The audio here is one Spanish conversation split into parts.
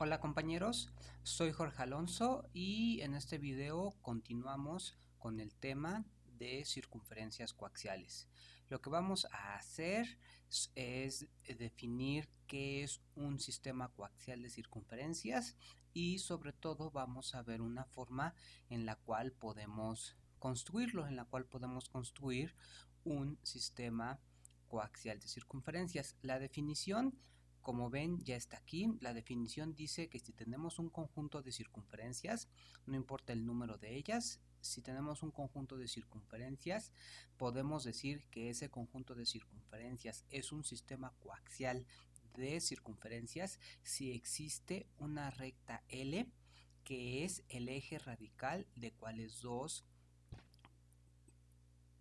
Hola compañeros, soy Jorge Alonso y en este video continuamos con el tema de circunferencias coaxiales. Lo que vamos a hacer es definir qué es un sistema coaxial de circunferencias y sobre todo vamos a ver una forma en la cual podemos construirlo, en la cual podemos construir un sistema coaxial de circunferencias. La definición, como ven, ya está aquí. La definición dice que si tenemos un conjunto de circunferencias, no importa el número de ellas, si tenemos un conjunto de circunferencias, podemos decir que ese conjunto de circunferencias es un sistema coaxial de circunferencias si existe una recta L que es el eje radical de cuáles dos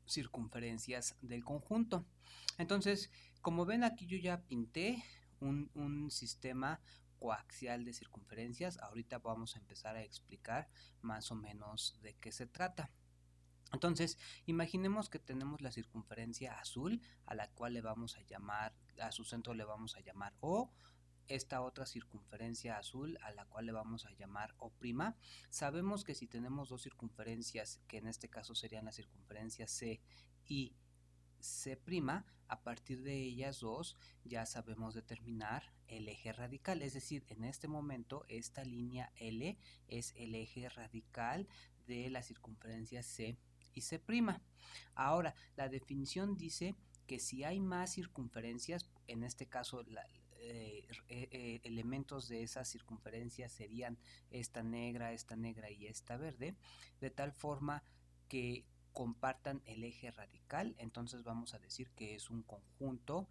circunferencias del conjunto. Entonces, como ven aquí yo ya pinté un sistema coaxial de circunferencias. Ahorita vamos a empezar a explicar más o menos de qué se trata. Entonces, imaginemos que tenemos la circunferencia azul, a la cual le vamos a llamar, a su centro le vamos a llamar O, esta otra circunferencia azul a la cual le vamos a llamar O'. Sabemos que si tenemos dos circunferencias, que en este caso serían la circunferencia C y C', a partir de ellas dos ya sabemos determinar el eje radical, es decir, en este momento esta línea L es el eje radical de la circunferencia C y C'. Ahora, la definición dice que si hay más circunferencias, en este caso elementos de esas circunferencias serían esta negra y esta verde, de tal forma que compartan el eje radical, entonces vamos a decir que es un conjunto,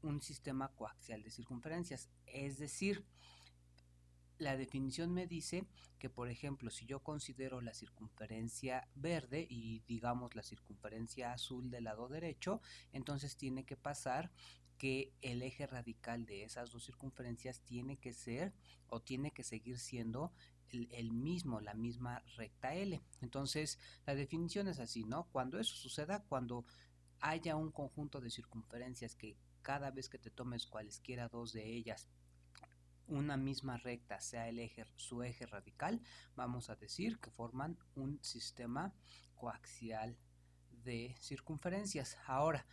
un sistema coaxial de circunferencias. Es decir, la definición me dice que, por ejemplo, si yo considero la circunferencia verde y digamos la circunferencia azul del lado derecho, entonces tiene que pasar que el eje radical de esas dos circunferencias tiene que ser o tiene que seguir siendo el mismo, la misma recta L. Entonces, la definición es así, ¿no? Cuando eso suceda, cuando haya un conjunto de circunferencias que cada vez que te tomes cualesquiera dos de ellas una misma recta sea el eje, su eje radical, vamos a decir que forman un sistema coaxial de circunferencias. Ahora,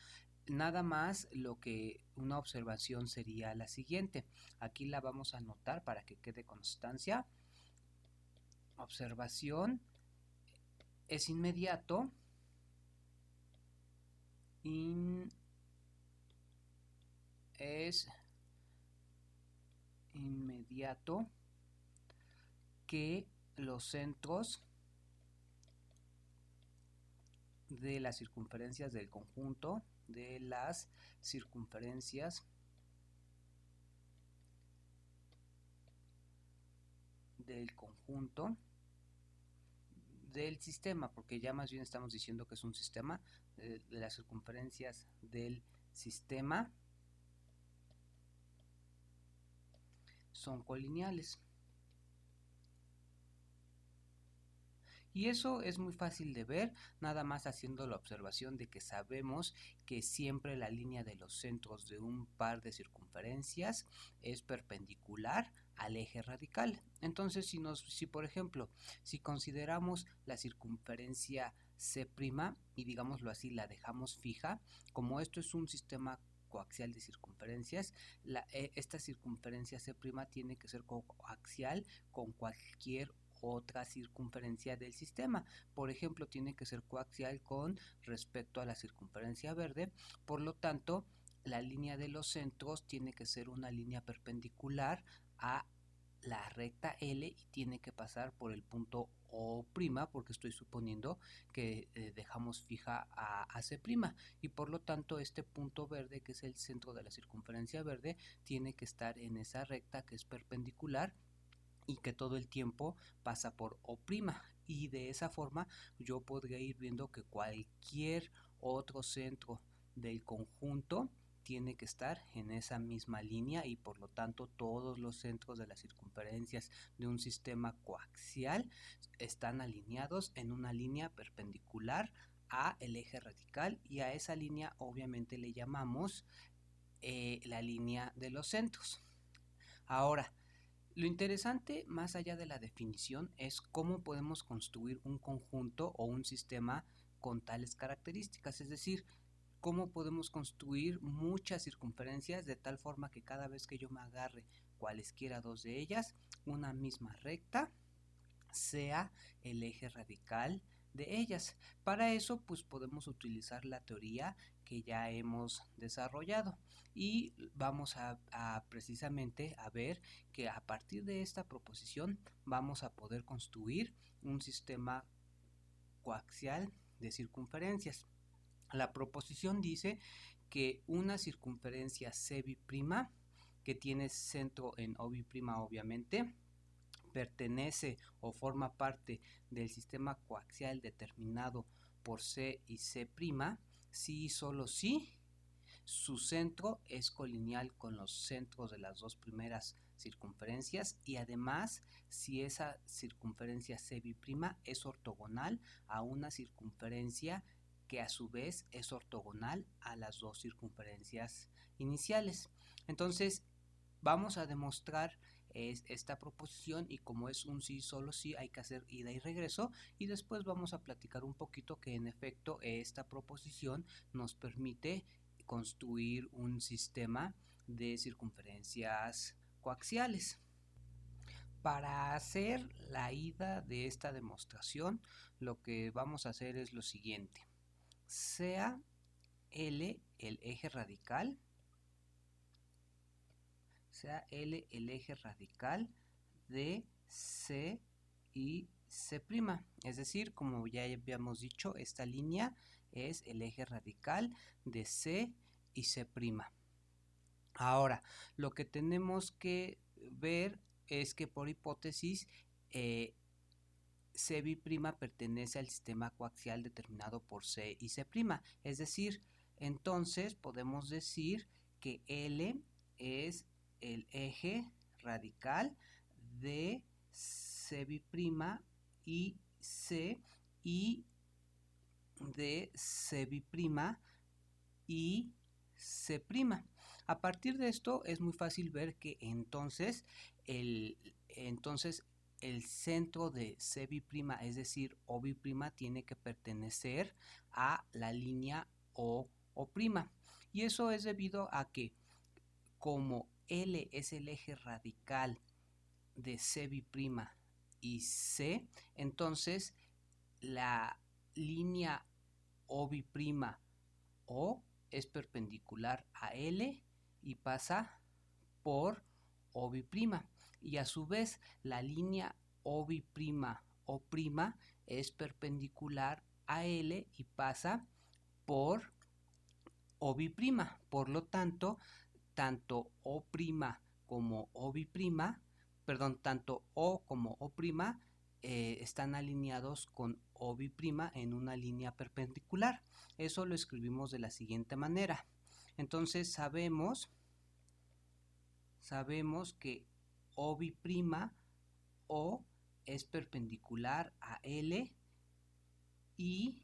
nada más lo que una observación sería la siguiente. Aquí la vamos a anotar para que quede constancia. Observación es inmediato. Es inmediato que los centros de las circunferencias del conjunto de las circunferencias del conjunto del sistema, porque ya más bien estamos diciendo que es un sistema de las circunferencias del sistema son colineales. Y eso es muy fácil de ver, nada más haciendo la observación de que sabemos que siempre la línea de los centros de un par de circunferencias es perpendicular al eje radical. Entonces, si por ejemplo, si consideramos la circunferencia C' y digámoslo así, la dejamos fija, como esto es un sistema coaxial de circunferencias, esta circunferencia C' tiene que ser coaxial con cualquier otra circunferencia del sistema. Por ejemplo, tiene que ser coaxial con respecto a la circunferencia verde. Por lo tanto, la línea de los centros tiene que ser una línea perpendicular a la recta L y tiene que pasar por el punto O', porque estoy suponiendo que dejamos fija a C', y por lo tanto este punto verde, que es el centro de la circunferencia verde, tiene que estar en esa recta que es perpendicular y que todo el tiempo pasa por O', y de esa forma yo podría ir viendo que cualquier otro centro del conjunto tiene que estar en esa misma línea y por lo tanto todos los centros de las circunferencias de un sistema coaxial están alineados en una línea perpendicular a el eje radical, y a esa línea obviamente le llamamos la línea de los centros. Ahora, Lo interesante, más allá de la definición, es cómo podemos construir un conjunto o un sistema con tales características, es decir, cómo podemos construir muchas circunferencias de tal forma que cada vez que yo me agarre cualesquiera dos de ellas, una misma recta sea el eje radical de ellas. Para eso pues podemos utilizar la teoría que ya hemos desarrollado y vamos a precisamente a ver que a partir de esta proposición vamos a poder construir un sistema coaxial de circunferencias. La proposición dice que una circunferencia CB' que tiene centro en OB' obviamente, pertenece o forma parte del sistema coaxial determinado por C y C' si y solo si su centro es colineal con los centros de las dos primeras circunferencias y además si esa circunferencia CB' es ortogonal a una circunferencia que a su vez es ortogonal a las dos circunferencias iniciales. Entonces vamos a demostrar esta proposición y como es un sí solo sí hay que hacer ida y regreso y después vamos a platicar un poquito que en efecto esta proposición nos permite construir un sistema de circunferencias coaxiales. Para hacer la ida de esta demostración lo que vamos a hacer es lo siguiente: sea L el eje radical, sea L el eje radical de C y C'. Es decir, como ya habíamos dicho, esta línea es el eje radical de C y C'. Ahora, lo que tenemos que ver es que por hipótesis CB' pertenece al sistema coaxial determinado por C y C'. Es decir, entonces podemos decir que L es el eje radical de CB' y C y de CB' y C'. A partir de esto es muy fácil ver que entonces el centro de CB', es decir, OB', tiene que pertenecer a la línea O'. Y eso es debido a que como L es el eje radical de CB' y C, entonces la línea OB' O es perpendicular a L y pasa por OB', y a su vez la línea OB' O' es perpendicular a L y pasa por OB'. Por lo tanto, tanto O' como OB', tanto O como O' están alineados con OB' en una línea perpendicular. Eso lo escribimos de la siguiente manera. Entonces sabemos que OB' O es perpendicular a L y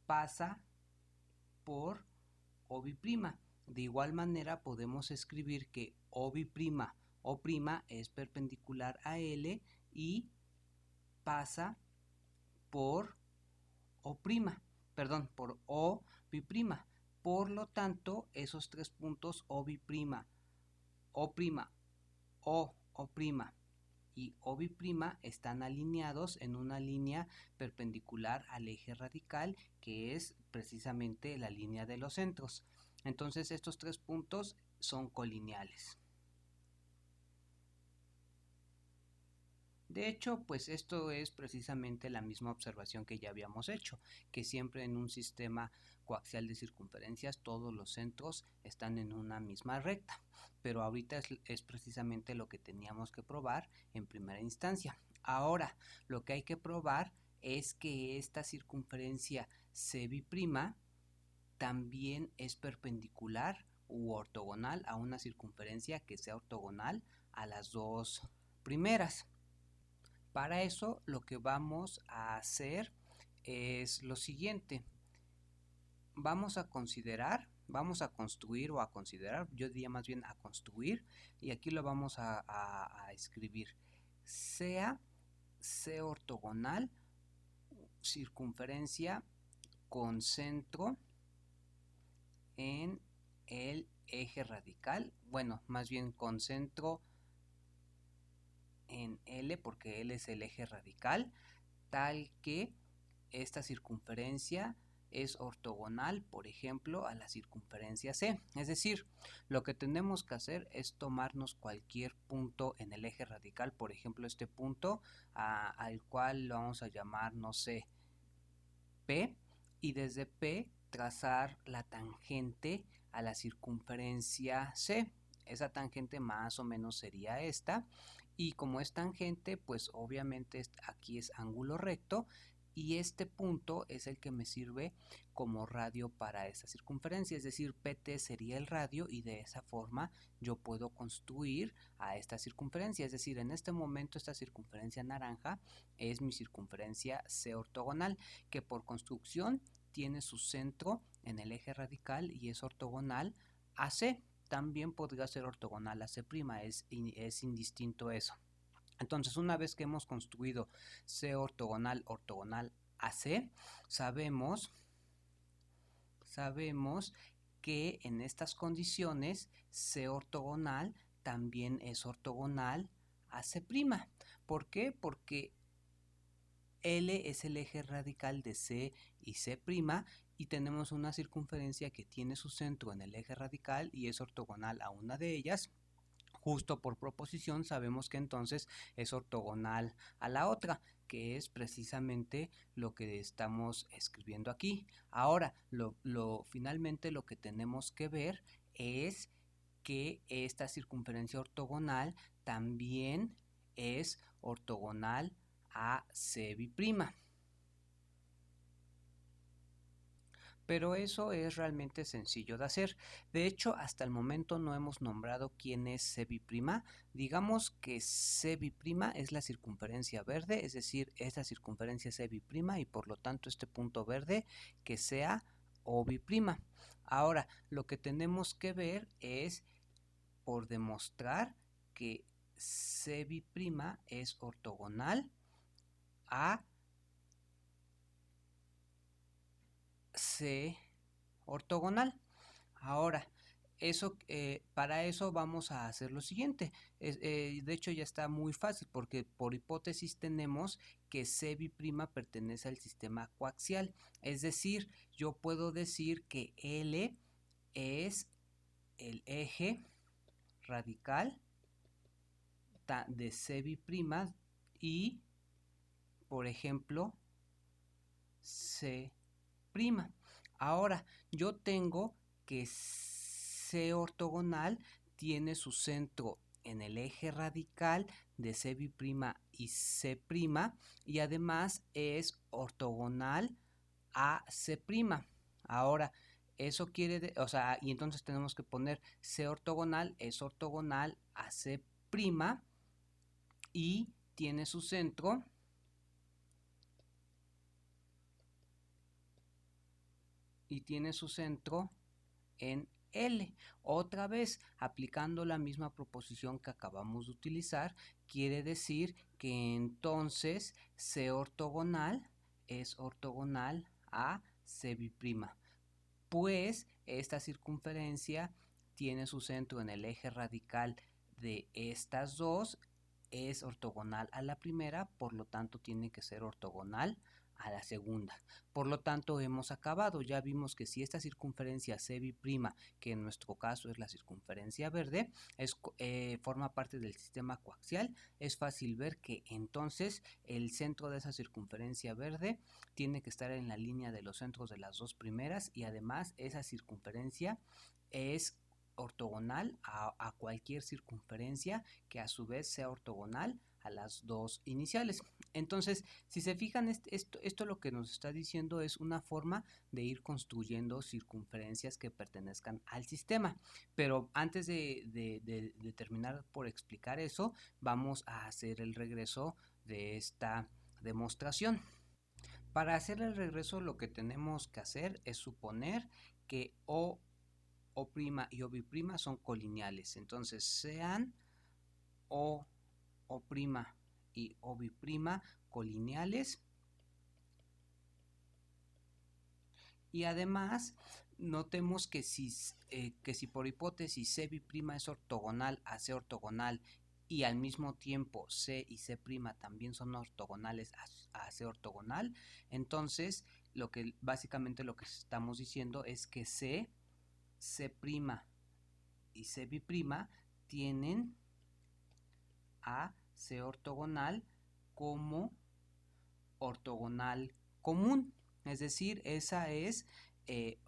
pasa por OB'. De igual manera podemos escribir que OB' O' es perpendicular a L y pasa por O', por OB'. Por lo tanto, esos tres puntos OB', O', O' y OB' están alineados en una línea perpendicular al eje radical, que es precisamente la línea de los centros. Entonces estos tres puntos son colineales. De hecho, pues esto es precisamente la misma observación que ya habíamos hecho, que siempre en un sistema coaxial de circunferencias todos los centros están en una misma recta, pero ahorita es precisamente lo que teníamos que probar en primera instancia. Ahora, lo que hay que probar es que esta circunferencia CB' también es perpendicular u ortogonal a una circunferencia que sea ortogonal a las dos primeras. Para eso lo que vamos a hacer es lo siguiente. Vamos a considerar Vamos a construir o a considerar, yo diría más bien a construir, y aquí lo vamos a escribir. Sea C ortogonal, circunferencia con centro en el eje radical, bueno, más bien con centro en L, porque L es el eje radical, tal que esta circunferencia es ortogonal, por ejemplo, a la circunferencia C. Es decir, lo que tenemos que hacer es tomarnos cualquier punto en el eje radical, por ejemplo, este punto al cual lo vamos a llamar, no sé, P, y desde P trazar la tangente a la circunferencia C. Esa tangente más o menos sería esta, y como es tangente, pues obviamente aquí es ángulo recto, y este punto es el que me sirve como radio para esta circunferencia, es decir, PT sería el radio, y de esa forma yo puedo construir a esta circunferencia. Es decir, en este momento esta circunferencia naranja es mi circunferencia C ortogonal, que por construcción tiene su centro en el eje radical y es ortogonal a C. También podría ser ortogonal a C', es indistinto eso. Entonces, una vez que hemos construido C ortogonal a C, sabemos que en estas condiciones C ortogonal también es ortogonal a C'. ¿Por qué? Porque L es el eje radical de C y C', y tenemos una circunferencia que tiene su centro en el eje radical y es ortogonal a una de ellas. Justo por proposición sabemos que entonces es ortogonal a la otra, que es precisamente lo que estamos escribiendo aquí. Ahora, finalmente lo que tenemos que ver es que esta circunferencia ortogonal también es ortogonal a C'. Pero eso es realmente sencillo de hacer. De hecho, hasta el momento no hemos nombrado quién es C'. Digamos que C' es la circunferencia verde, es decir, esta circunferencia C', y por lo tanto este punto verde que sea O'B'. Ahora, lo que tenemos que ver es por demostrar que C' es ortogonal a C ortogonal. Ahora, para eso vamos a hacer lo siguiente. De hecho, ya está muy fácil porque por hipótesis tenemos que C' pertenece al sistema coaxial. Es decir, yo puedo decir que L es el eje radical de C' y, por ejemplo, C'. Ahora, yo tengo que C ortogonal tiene su centro en el eje radical de C' y C', y además es ortogonal a C'. Ahora, eso o sea, y entonces tenemos que poner C ortogonal es ortogonal a C' y tiene su centro en L. Otra vez, aplicando la misma proposición que acabamos de utilizar, quiere decir que entonces C ortogonal es ortogonal a C', pues esta circunferencia tiene su centro en el eje radical de estas dos, es ortogonal a la primera, por lo tanto tiene que ser ortogonal a la segunda. Por lo tanto, hemos acabado. Ya vimos que si esta circunferencia C', que en nuestro caso es la circunferencia verde, forma parte del sistema coaxial, es fácil ver que entonces el centro de esa circunferencia verde tiene que estar en la línea de los centros de las dos primeras, y además esa circunferencia es ortogonal a cualquier circunferencia que a su vez sea ortogonal a las dos iniciales. Entonces, si se fijan, esto lo que nos está diciendo es una forma de ir construyendo circunferencias que pertenezcan al sistema. Pero antes de terminar por explicar eso, vamos a hacer el regreso de esta demostración. Para hacer el regreso, lo que tenemos que hacer es suponer que O O' y O' son colineales. Entonces sean O', O' y O' colineales. Y además notemos que si por hipótesis C' es ortogonal a C ortogonal y al mismo tiempo C y C' también son ortogonales a C ortogonal, entonces básicamente lo que estamos diciendo es que C', C' y C' tienen a C ortogonal como ortogonal común, es decir, esa es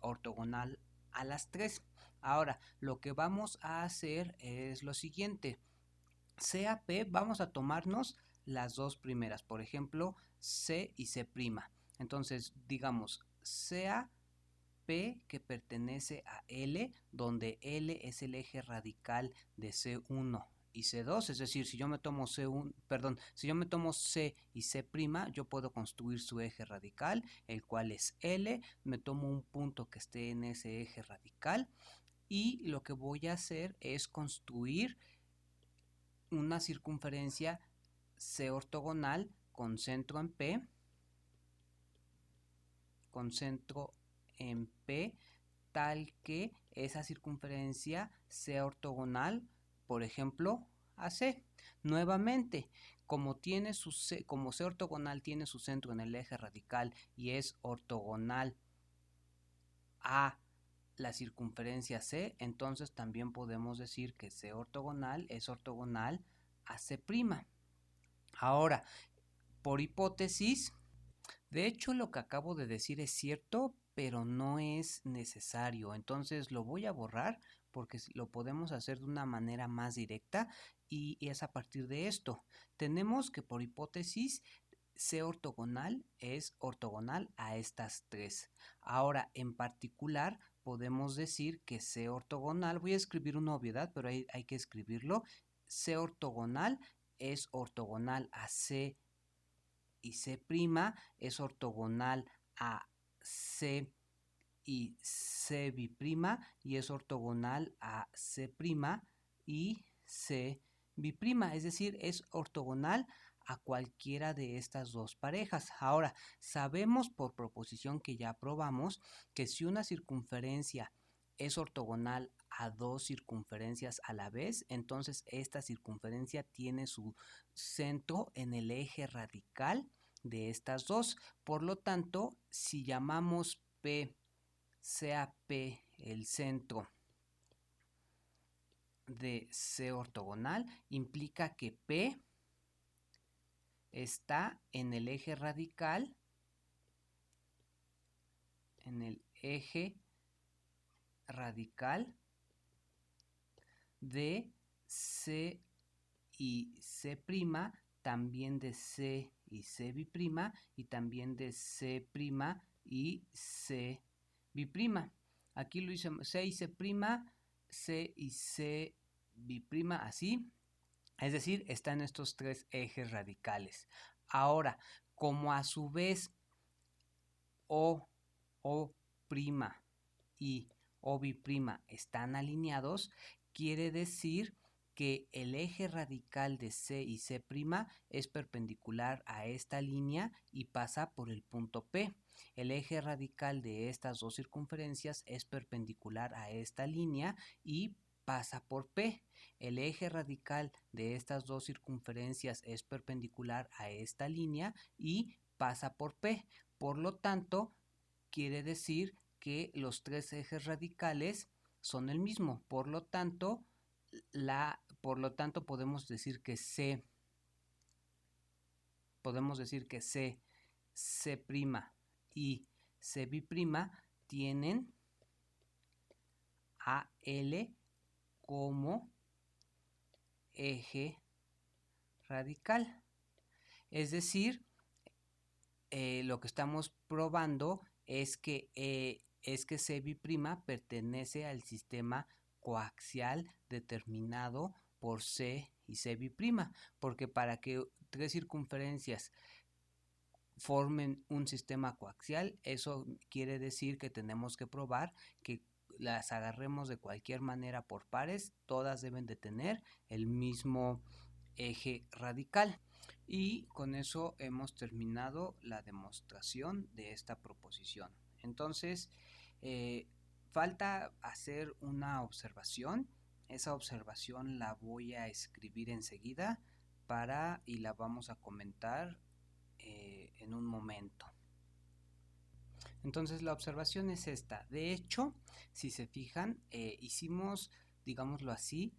ortogonal a las tres. Ahora, lo que vamos a hacer es lo siguiente. CAP, vamos a tomarnos las dos primeras, por ejemplo, C y C'. Entonces, digamos, CAP que pertenece a L, donde L es el eje radical de C1 y C2, es decir, si yo me tomo si yo me tomo C y C', yo puedo construir su eje radical, el cual es L, me tomo un punto que esté en ese eje radical y lo que voy a hacer es construir una circunferencia C ortogonal con centro en P, tal que esa circunferencia sea ortogonal, por ejemplo, a C. Nuevamente, como C ortogonal tiene su centro en el eje radical y es ortogonal a la circunferencia C, entonces también podemos decir que C ortogonal es ortogonal a C'. Ahora, por hipótesis, de hecho lo que acabo de decir es cierto, pero no es necesario. Entonces lo voy a borrar porque lo podemos hacer de una manera más directa y es a partir de esto. Tenemos que por hipótesis C ortogonal es ortogonal a estas tres. Ahora, en particular, podemos decir que C ortogonal, voy a escribir una obviedad, pero hay que escribirlo. C ortogonal es ortogonal a C y C' es ortogonal a C y C' y es ortogonal a C' y C B', es decir, es ortogonal a cualquiera de estas dos parejas. Ahora, sabemos por proposición que ya probamos que si una circunferencia es ortogonal a dos circunferencias a la vez, entonces esta circunferencia tiene su centro en el eje radical de estas dos. Por lo tanto, si llamamos P sea P el centro de C ortogonal, implica que P está en el eje radical, de C y C', también de C y C' y también de C' y C B'. Aquí lo hice C y C', C y C B', así. Es decir, están estos tres ejes radicales. Ahora, como a su vez O', O' y OB' están alineados, quiere decir que el eje radical de C y C' es perpendicular a esta línea y pasa por el punto P. El eje radical de estas dos circunferencias es perpendicular a esta línea y pasa por P. El eje radical de estas dos circunferencias es perpendicular a esta línea y pasa por P. Por lo tanto, quiere decir que los tres ejes radicales son el mismo. Por lo tanto, podemos decir que C, C' y C B' tienen a L como eje radical. Es decir, lo que estamos probando es que C B' pertenece al sistema coaxial determinado por C y C B', porque para que tres circunferencias formen un sistema coaxial, eso quiere decir que tenemos que probar que las agarremos de cualquier manera por pares, todas deben de tener el mismo eje radical. Y con eso hemos terminado la demostración de esta proposición. Entonces, falta hacer una observación. Esa observación la voy a escribir enseguida y la vamos a comentar en un momento. Entonces la observación es esta. De hecho, si se fijan, hicimos, digámoslo así,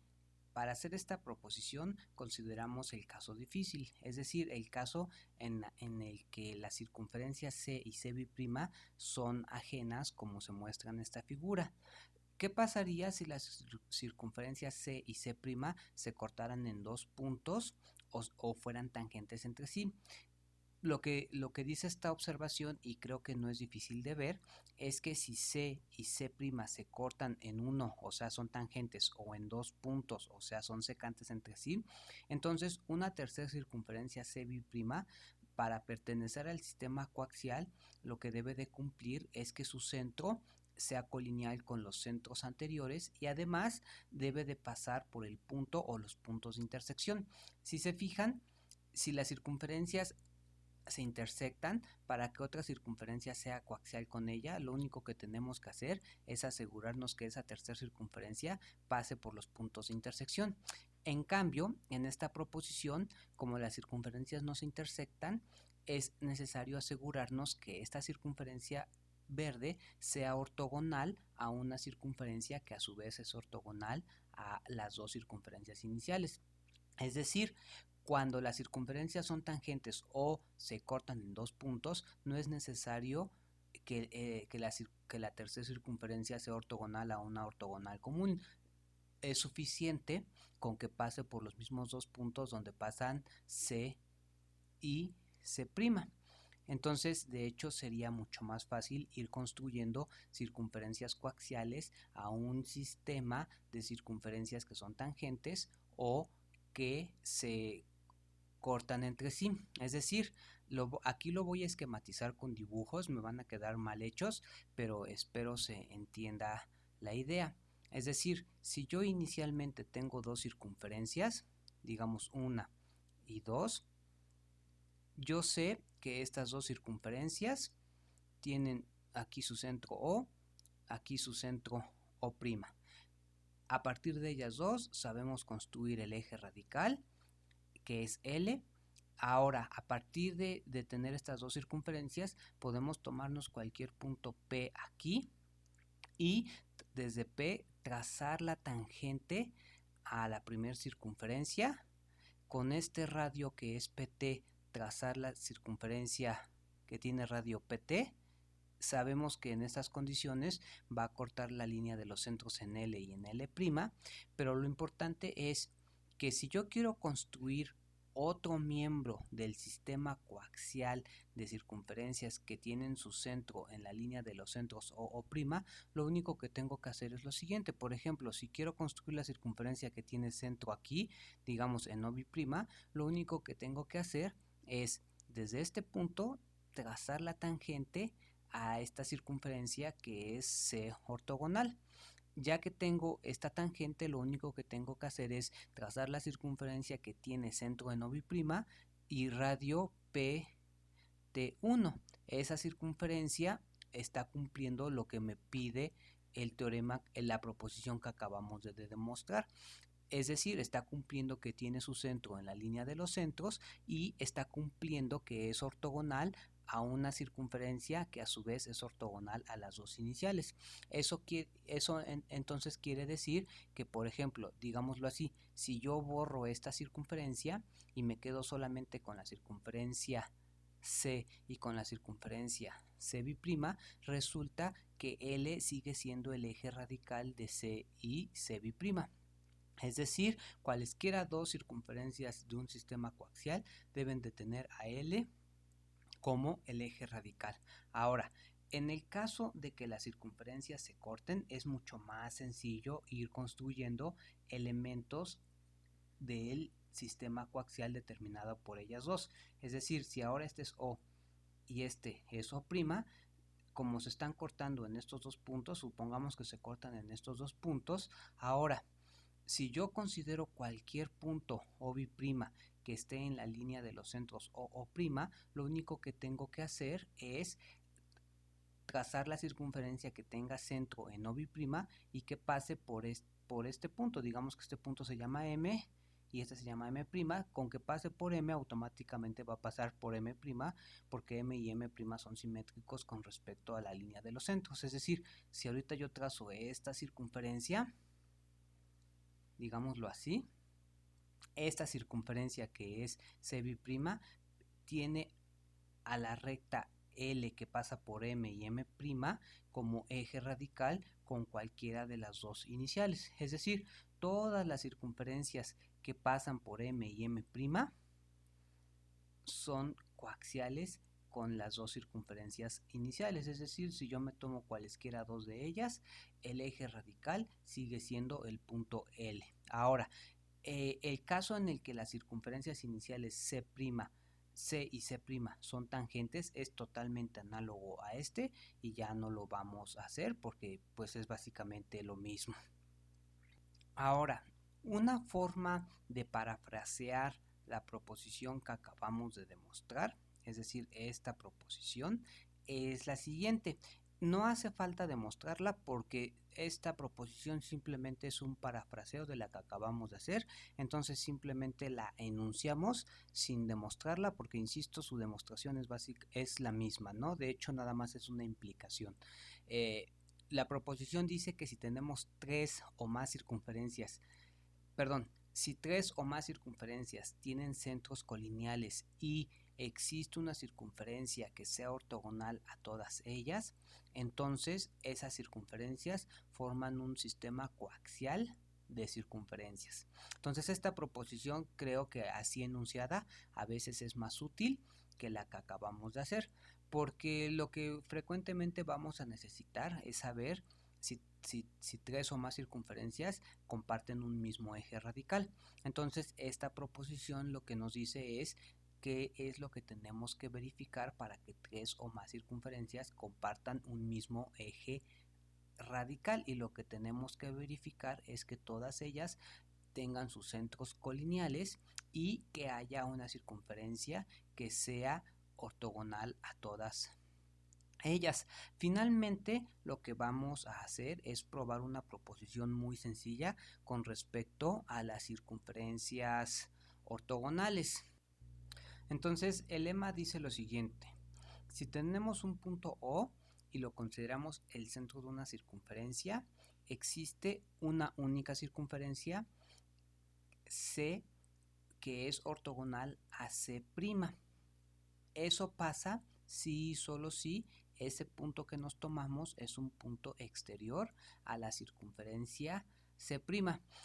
para hacer esta proposición consideramos el caso difícil, es decir, el caso en el que las circunferencias C y C' son ajenas, como se muestra en esta figura. ¿Qué pasaría si las circunferencias C y C' se cortaran en dos puntos o fueran tangentes entre sí? Lo que dice esta observación, y creo que no es difícil de ver, es que si C y C' se cortan en uno, o sea, son tangentes, o en dos puntos, o sea, son secantes entre sí, entonces una tercera circunferencia CB', para pertenecer al sistema coaxial, lo que debe de cumplir es que su centro sea colineal con los centros anteriores y además debe de pasar por el punto o los puntos de intersección. Si se fijan, si las circunferencias se intersectan, para que otra circunferencia sea coaxial con ella, lo único que tenemos que hacer es asegurarnos que esa tercera circunferencia pase por los puntos de intersección. En cambio, en esta proposición, como las circunferencias no se intersectan, es necesario asegurarnos que esta circunferencia verde sea ortogonal a una circunferencia que a su vez es ortogonal a las dos circunferencias iniciales. Es decir, cuando las circunferencias son tangentes o se cortan en dos puntos, no es necesario que la tercera circunferencia sea ortogonal a una ortogonal común. Es suficiente con que pase por los mismos dos puntos donde pasan C y C'. Entonces, de hecho, sería mucho más fácil ir construyendo circunferencias coaxiales a un sistema de circunferencias que son tangentes o que se cortan entre sí. Es decir, aquí lo voy a esquematizar con dibujos, me van a quedar mal hechos, pero espero se entienda la idea. Es decir, si yo inicialmente tengo dos circunferencias, digamos 1 y 2, yo sé que estas dos circunferencias tienen aquí su centro O, aquí su centro O'. A partir de ellas dos sabemos construir el eje radical, que es L. Ahora, a partir de tener estas dos circunferencias, podemos tomarnos cualquier punto P aquí y desde P trazar la tangente a la primera circunferencia. Con este radio que es PT, trazar la circunferencia que tiene radio PT. Sabemos que en estas condiciones va a cortar la línea de los centros en L y en L', pero lo importante es que si yo quiero construir otro miembro del sistema coaxial de circunferencias que tienen su centro en la línea de los centros O', lo único que tengo que hacer es lo siguiente. Por ejemplo, si quiero construir la circunferencia que tiene centro aquí, digamos en OB', lo único que tengo que hacer es desde este punto trazar la tangente a esta circunferencia que es C ortogonal. Ya que tengo esta tangente, lo único que tengo que hacer es trazar la circunferencia que tiene centro en OB' y radio PT1. Esa circunferencia está cumpliendo lo que me pide el teorema, la proposición que acabamos de demostrar. Es decir, está cumpliendo que tiene su centro en la línea de los centros y está cumpliendo que es ortogonal a una circunferencia que a su vez es ortogonal a las dos iniciales. Eso entonces quiere decir que, por ejemplo, digámoslo así, si yo borro esta circunferencia y me quedo solamente con la circunferencia C y con la circunferencia CB', resulta que L sigue siendo el eje radical de C y CB'. Es decir, cualesquiera dos circunferencias de un sistema coaxial deben de tener a L como el eje radical. Ahora, en el caso de que las circunferencias se corten, es mucho más sencillo ir construyendo elementos del sistema coaxial determinado por ellas dos. Es decir, si ahora este es O y este es O', como se están cortando en estos dos puntos, supongamos que se cortan en estos dos puntos, ahora, si yo considero cualquier punto OB' que esté en la línea de los centros OO', lo único que tengo que hacer es trazar la circunferencia que tenga centro en OB' y que pase por este punto. Digamos que este punto se llama M y este se llama M'. Con que pase por M automáticamente va a pasar por M', porque M y M' son simétricos con respecto a la línea de los centros. Es decir, si ahorita yo trazo esta circunferencia, digámoslo así, esta circunferencia que es CB' tiene a la recta L que pasa por M y M' como eje radical con cualquiera de las dos iniciales. Es decir, todas las circunferencias que pasan por M y M' son coaxiales con las dos circunferencias iniciales. Es decir, si yo me tomo cualesquiera dos de ellas, el eje radical sigue siendo el punto L. Ahora, el caso en el que las circunferencias iniciales C' C y C' son tangentes es totalmente análogo a este y ya no lo vamos a hacer porque pues es básicamente lo mismo. Ahora, una forma de parafrasear la proposición que acabamos de demostrar, es decir, esta proposición, es la siguiente. No hace falta demostrarla porque esta proposición simplemente es un parafraseo de la que acabamos de hacer, entonces simplemente la enunciamos sin demostrarla porque, insisto, su demostración es la misma, ¿no? De hecho, nada más es una implicación. La proposición dice que si tenemos si tres o más circunferencias tienen centros colineales y existe una circunferencia que sea ortogonal a todas ellas, entonces esas circunferencias forman un sistema coaxial de circunferencias. Entonces esta proposición, creo que así enunciada, a veces es más útil que la que acabamos de hacer, porque lo que frecuentemente vamos a necesitar es saber si tres o más circunferencias comparten un mismo eje radical. Entonces esta proposición lo que nos dice es qué es lo que tenemos que verificar para que tres o más circunferencias compartan un mismo eje radical, y lo que tenemos que verificar es que todas ellas tengan sus centros colineales y que haya una circunferencia que sea ortogonal a todas ellas. Finalmente, lo que vamos a hacer es probar una proposición muy sencilla con respecto a las circunferencias ortogonales. Entonces, el lema dice lo siguiente: si tenemos un punto O y lo consideramos el centro de una circunferencia, existe una única circunferencia C que es ortogonal a C'. Eso pasa si y solo si ese punto que nos tomamos es un punto exterior a la circunferencia C'.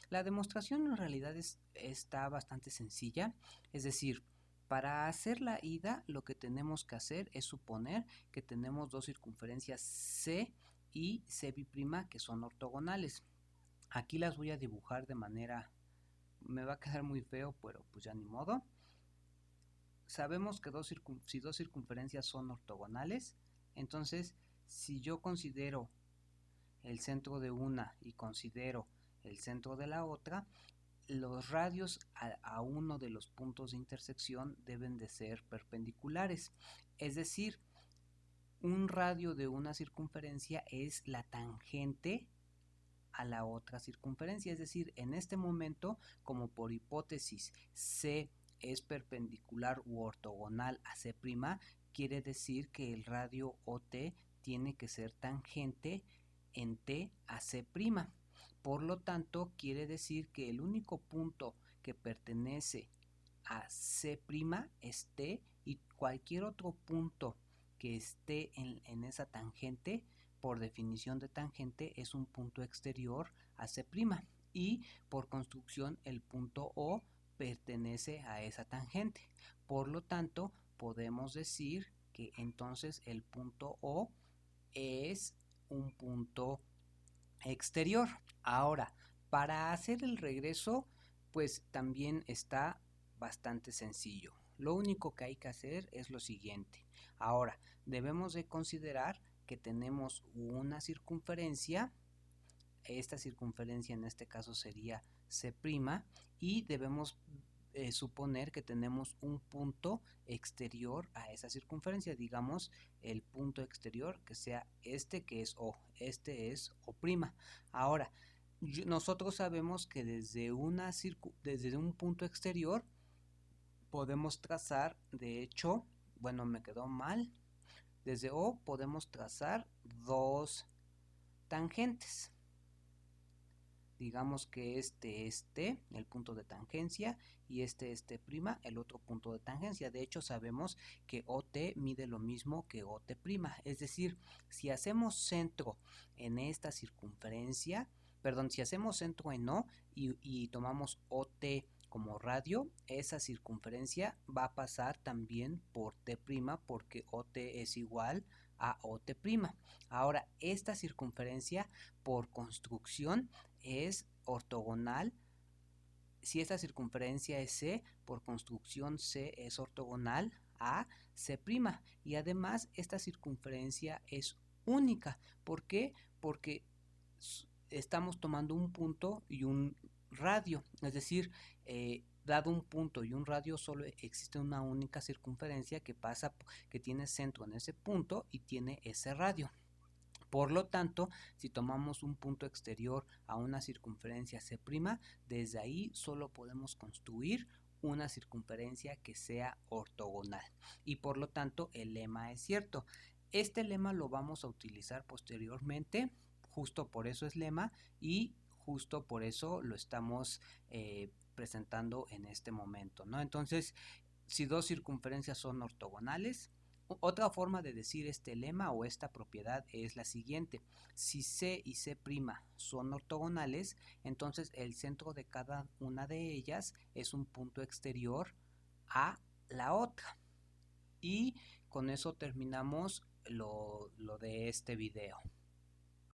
La demostración en realidad está bastante sencilla, es decir, para hacer la ida lo que tenemos que hacer es suponer que tenemos dos circunferencias C y C' que son ortogonales. Aquí las voy a dibujar de manera, me va a quedar muy feo, pero pues ya ni modo. Sabemos que si dos circunferencias son ortogonales, entonces si yo considero el centro de una y considero el centro de la otra, los radios a uno de los puntos de intersección deben de ser perpendiculares. Es decir, un radio de una circunferencia es la tangente a la otra circunferencia. Es decir, en este momento, como por hipótesis C es perpendicular u ortogonal a C', quiere decir que el radio OT tiene que ser tangente en T a C'. Por lo tanto, quiere decir que el único punto que pertenece a C' es T, y cualquier otro punto que esté en esa tangente, por definición de tangente, es un punto exterior a C', y por construcción el punto O pertenece a esa tangente. Por lo tanto, podemos decir que entonces el punto O es un punto exterior. Ahora, para hacer el regreso, pues también está bastante sencillo. Lo único que hay que hacer es lo siguiente. Ahora, debemos de considerar que tenemos una circunferencia. Esta circunferencia en este caso sería C', y debemos suponer que tenemos un punto exterior a esa circunferencia, digamos el punto exterior que sea este, que es O, este es O'. Ahora, nosotros sabemos que desde un punto exterior podemos trazar, de hecho, bueno, me quedó mal, desde O podemos trazar dos tangentes. Digamos que este, el punto de tangencia, y este prima, el otro punto de tangencia. De hecho, sabemos que OT mide lo mismo que OT'. Es decir, si hacemos centro en esta circunferencia, perdón, si hacemos centro en O y tomamos OT como radio, esa circunferencia va a pasar también por T', porque OT es igual a OT'. Ahora, esta circunferencia por construcción es ortogonal. Si esta circunferencia es C, por construcción C es ortogonal a C'. Y además esta circunferencia es única. ¿Por qué? Porque estamos tomando un punto y un radio. Es decir, dado un punto y un radio, solo existe una única circunferencia que tiene centro en ese punto y tiene ese radio. Por lo tanto, si tomamos un punto exterior a una circunferencia C', desde ahí solo podemos construir una circunferencia que sea ortogonal. Y por lo tanto, el lema es cierto. Este lema lo vamos a utilizar posteriormente, justo por eso es lema y justo por eso lo estamos presentando en este momento, ¿no? Entonces, si dos circunferencias son ortogonales, otra forma de decir este lema o esta propiedad es la siguiente: si C y C' son ortogonales, entonces el centro de cada una de ellas es un punto exterior a la otra. Y con eso terminamos lo de este video.